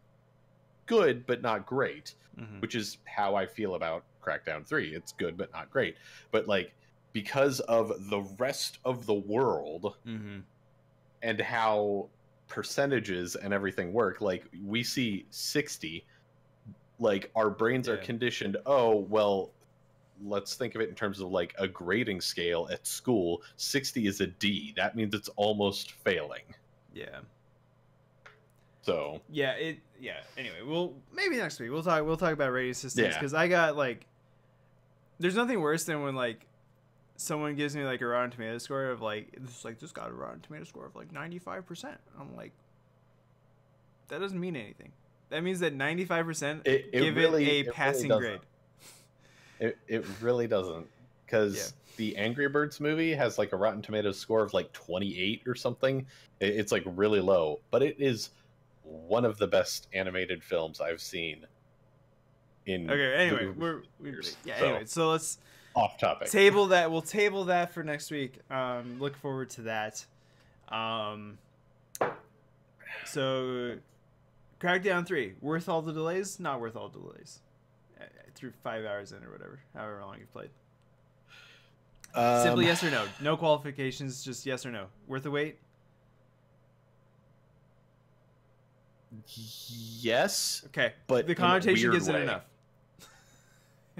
good but not great, which is how I feel about Crackdown 3. It's good but not great. But like because of the rest of the world and how percentages and everything work, like we see 60. Like our brains are conditioned, oh well, let's think of it in terms of like a grading scale at school. 60 is a D. That means it's almost failing.
Yeah.
So
anyway, well, maybe next week we'll talk about rating systems, because I got like, there's nothing worse than when like someone gives me like a Rotten Tomato score of like, it's like, this got a Rotten Tomato score of like 95%. I'm like, that doesn't mean anything. That means that 95% give
really,
it a passing grade.
It really doesn't, because the Angry Birds movie has like a Rotten Tomatoes score of like 28 or something. It's like really low, but it is one of the best animated films I've seen.
Okay, anyway, anyway, so let's
off topic.
Table that. We'll table that for next week. Look forward to that. So Crackdown 3, worth all the delays? Not worth all the delays. Through 5 hours in or whatever, however long you've played. Simply yes or no. No qualifications, just yes or no. Worth the wait?
Yes.
Okay,
but
the connotation gives it enough.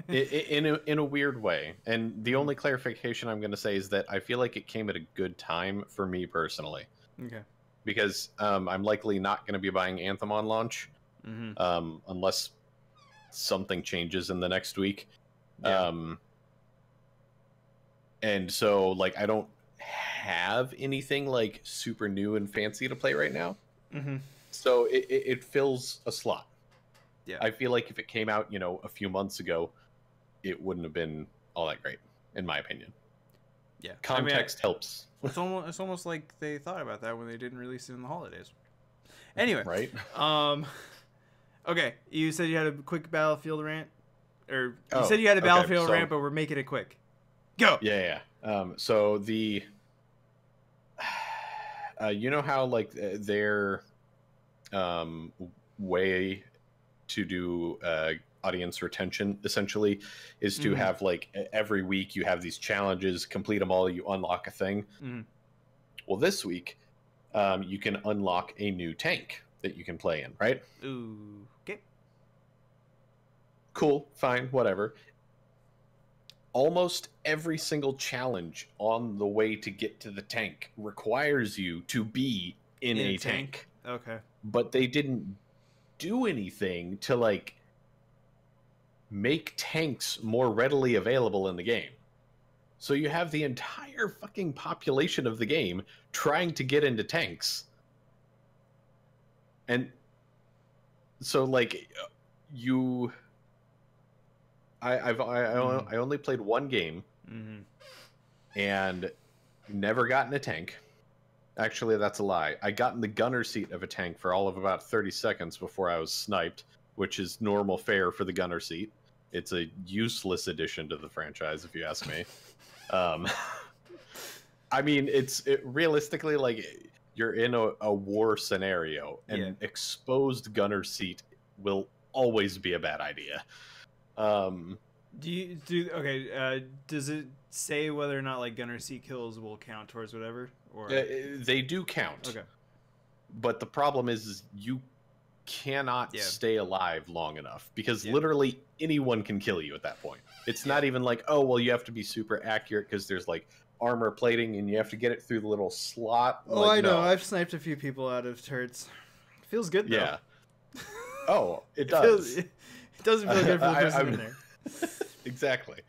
in a weird way. And the only clarification I'm going to say is that I feel like it came at a good time for me personally.
Okay.
Because I'm likely not going to be buying Anthem on launch, unless something changes in the next week.
Yeah.
And so, like, I don't have anything like super new and fancy to play right now. So it fills a slot.
Yeah.
I feel like if it came out, a few months ago, it wouldn't have been all that great, in my opinion.
Yeah.
Context helps.
It's almost like they thought about that when they didn't release it in the holidays. Anyway.
Right.
Okay. You said you had a quick Battlefield rant, or you said you had a Battlefield rant, but we're making it quick. Go.
Yeah. So the, you know how like their way to do audience retention essentially is to have like every week you have these challenges, complete them all, you unlock a thing. Well, this week you can unlock a new tank that you can play in, right?
Ooh, okay.
Cool, fine, whatever. Almost every single challenge on the way to get to the tank requires you to be in a tank.
Okay.
But they didn't do anything to like make tanks more readily available in the game. So you have the entire fucking population of the game trying to get into tanks. And so like I only played one game and never got in a tank. Actually, that's a lie. I got in the gunner seat of a tank for all of about 30 seconds before I was sniped, which is normal fare for the gunner seat. It's a useless addition to the franchise, if you ask me. I mean, realistically, like, you're in a war scenario, and exposed gunner seat will always be a bad idea.
Does it say whether or not like gunner seat kills will count towards whatever? Or
they do count.
Okay.
But the problem is you cannot stay alive long enough, because literally anyone can kill you at that point. It's not even like, oh, well, you have to be super accurate because there's like armor plating and you have to get it through the little slot.
Oh, like, I know. I've sniped a few people out of turrets. Feels good though.
Yeah. Oh, it does.
It doesn't feel good for the person in there.
Exactly.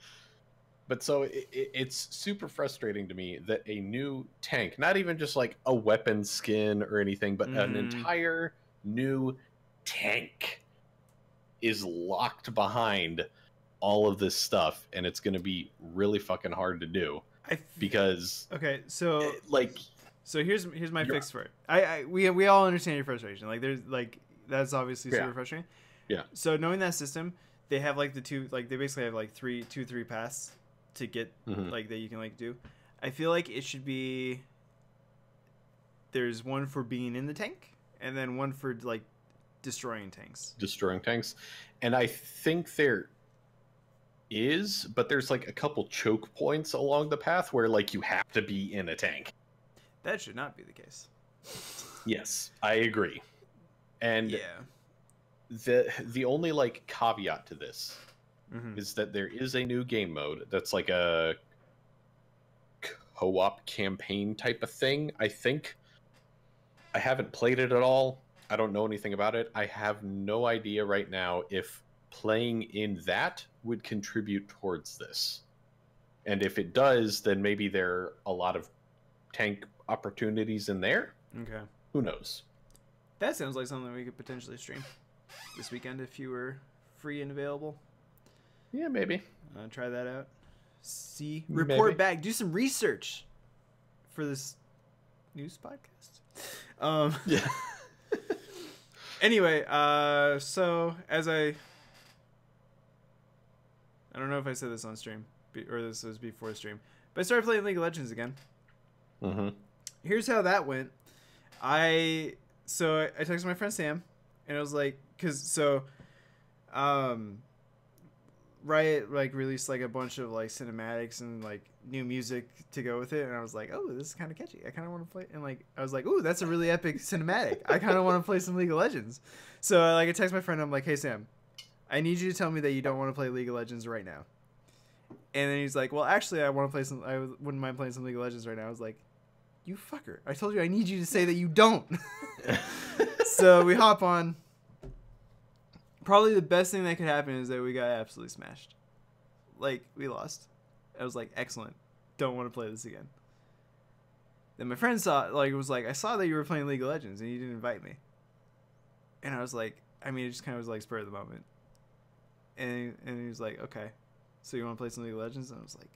But so it's super frustrating to me that a new tank, not even just like a weapon skin or anything, but an entire new tank is locked behind all of this stuff, and it's going to be really fucking hard to do. Because
so here's my fix for it. We all understand your frustration. Like there's like that's obviously super frustrating.
Yeah.
So knowing that system, they have like they basically have like three paths to get like that you can like do. I feel like it should be there's one for being in the tank and then one for like destroying tanks. And I think there is, but there's like a couple choke points along the path where like you have to be in a tank. That should not be the case.
Yes, I agree. And the only like caveat to this is that there is a new game mode that's like a co-op campaign type of thing, I think. I haven't played it at all. I don't know anything about it. I have no idea right now if playing in that would contribute towards this. And if it does, then maybe there are a lot of tank opportunities in there.
Okay.
Who knows?
That sounds like something we could potentially stream this weekend if you were free and available.
Yeah, maybe.
Try that out. Report
Maybe.
back. Do some research for this news podcast.
Yeah.
Anyway, so as I don't know if I said this on stream or this was before stream, but I started playing League of Legends again.
Mm-hmm.
Here's how that went. I texted my friend Sam, and I was like, Riot like released like a bunch of like cinematics and like new music to go with it, and I was like, oh, this is kind of catchy. I kind of want to play, and like I was like, oh, that's a really epic cinematic. I kind of want to play some League of Legends. So like I text my friend, I'm like, hey Sam, I need you to tell me that you don't want to play League of Legends right now. And then he's like, well, actually, I want to play some. I wouldn't mind playing some League of Legends right now. I was like, you fucker! I told you I need you to say that you don't. So we hop on. Probably the best thing that could happen is that we got absolutely smashed. Like, we lost. I was like, excellent. Don't want to play this again. Then my friend I saw that you were playing League of Legends and you didn't invite me. And I was like, it just kind of was like spur of the moment. And he was like, okay, so you want to play some League of Legends? And I was like,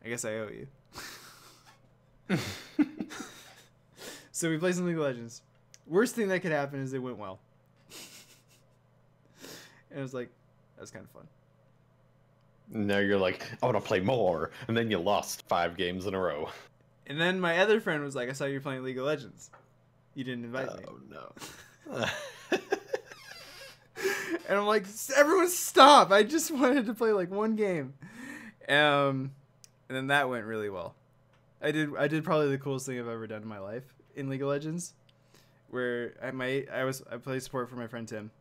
I guess I owe you. So we played some League of Legends. Worst thing that could happen is it went well. And it was like, that was kind of fun.
Now you're like, I want to play more. And then you lost 5 games in a row.
And then my other friend was like, I saw you playing League of Legends. You didn't invite me.
Oh, no.
And I'm like, everyone stop. I just wanted to play like one game. And then that went really well. I did probably the coolest thing I've ever done in my life in League of Legends, where I played support for my friend Tim.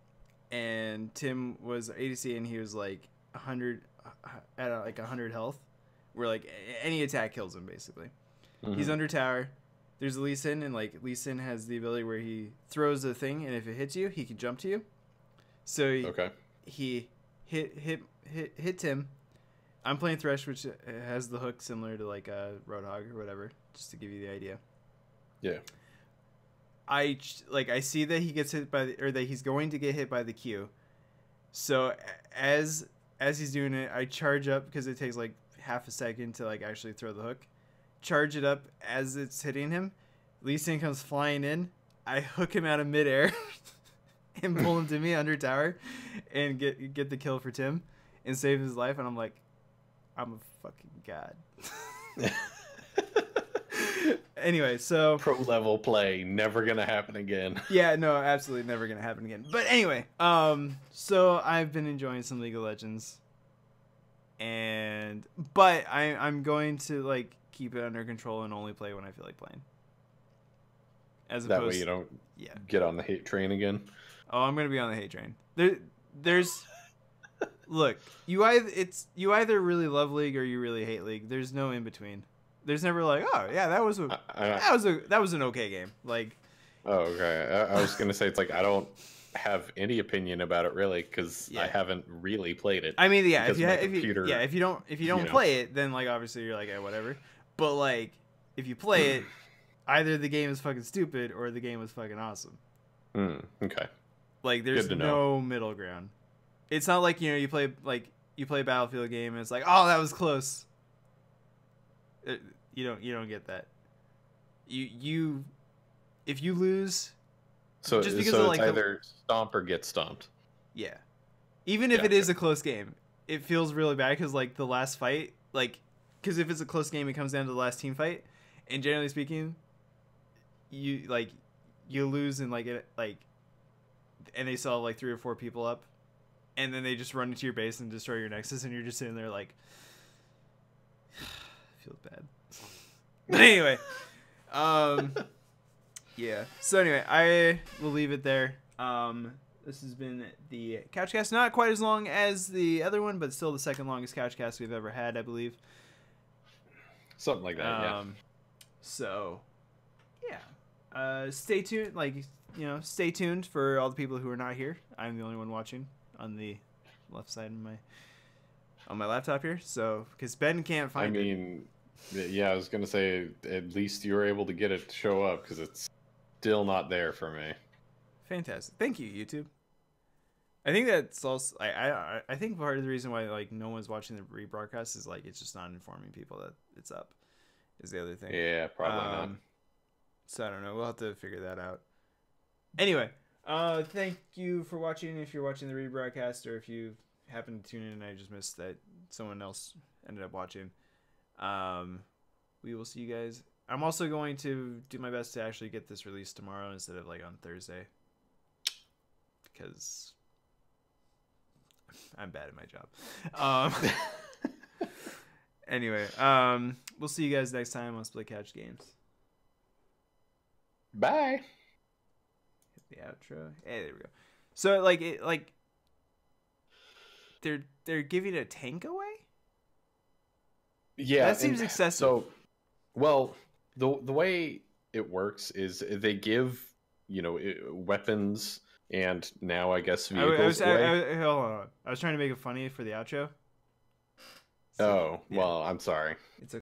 And Tim was ADC, and he was like 100 at like 100 health, where like any attack kills him basically. Mm-hmm. He's under tower. There's a Lee Sin, and like Lee Sin has the ability where he throws a thing, and if it hits you, he can jump to you. So he hit Tim. I'm playing Thresh, which has the hook similar to like a Roadhog or whatever, just to give you the idea.
Yeah.
I see that he gets hit or that he's going to get hit by the Q. So as he's doing it, I charge up because it takes like half a second to like actually throw the hook. Charge it up as it's hitting him. Lee Sin comes flying in. I hook him out of midair and pull him to me under tower and get the kill for Tim and save his life. And I'm like, I'm a fucking god. Anyway, so
pro level play, never gonna happen again.
Yeah, no, absolutely never gonna happen again. But anyway, so I've been enjoying some League of Legends, but I'm going to like keep it under control and only play when I feel like playing. As
that way you don't get on the hate train again.
Oh, I'm gonna be on the hate train. There's look, you either really love League or you really hate League. There's no in between. There's never like, oh yeah, that was an okay game. Like,
oh okay, I was gonna say it's like I don't have any opinion about it really because I haven't really played it.
I mean, yeah, if you don't play it, then like obviously you're like, whatever. But like, if you play it, either the game is fucking stupid or the game was fucking awesome.
Okay.
Like, there's no middle ground. It's not like you play a Battlefield game and it's like, oh, that was close. You don't get that. You if you lose,
so just because of, like, it's either stomp or get stomped.
Yeah, even if it is a close game, it feels really bad because like the last fight, like because if it's a close game, it comes down to the last team fight, and generally speaking, you lose and and they still have like 3 or 4 people up, and then they just run into your base and destroy your Nexus, and you're just sitting there like. Feels bad. But anyway, yeah. So anyway, I will leave it there. This has been the Couchcast. Not quite as long as the other one, but still the second longest Couchcast we've ever had, I believe.
Something like that, yeah.
So, yeah. Stay tuned. Stay tuned for all the people who are not here. I'm the only one watching on the left side of my on my laptop here. So because Ben can't
I
find it.
mean, yeah, I was gonna say at least you were able to get it to show up because it's still not there for me.
Fantastic. Thank you, YouTube. I think that's also I think part of the reason why like no one's watching the rebroadcast is like it's just not informing people that it's up. Is the other thing.
Yeah, probably not.
So I don't know. We'll have to figure that out. Anyway, thank you for watching. If you're watching the rebroadcast, or if you happen to tune in and I just missed that someone else ended up watching, we will see you guys. I'm also going to do my best to actually get this released tomorrow instead of like on Thursday, because I'm bad at my job. Anyway, we'll see you guys next time on Split Couch Games.
Bye.
Hit the outro. Hey, there we go. So like they're giving a tank away?
Yeah,
that seems excessive.
So, well, the way it works is they give weapons and now I guess vehicles away.
Hold on. I was trying to make it funny for the outro.
So, well, I'm sorry.
It's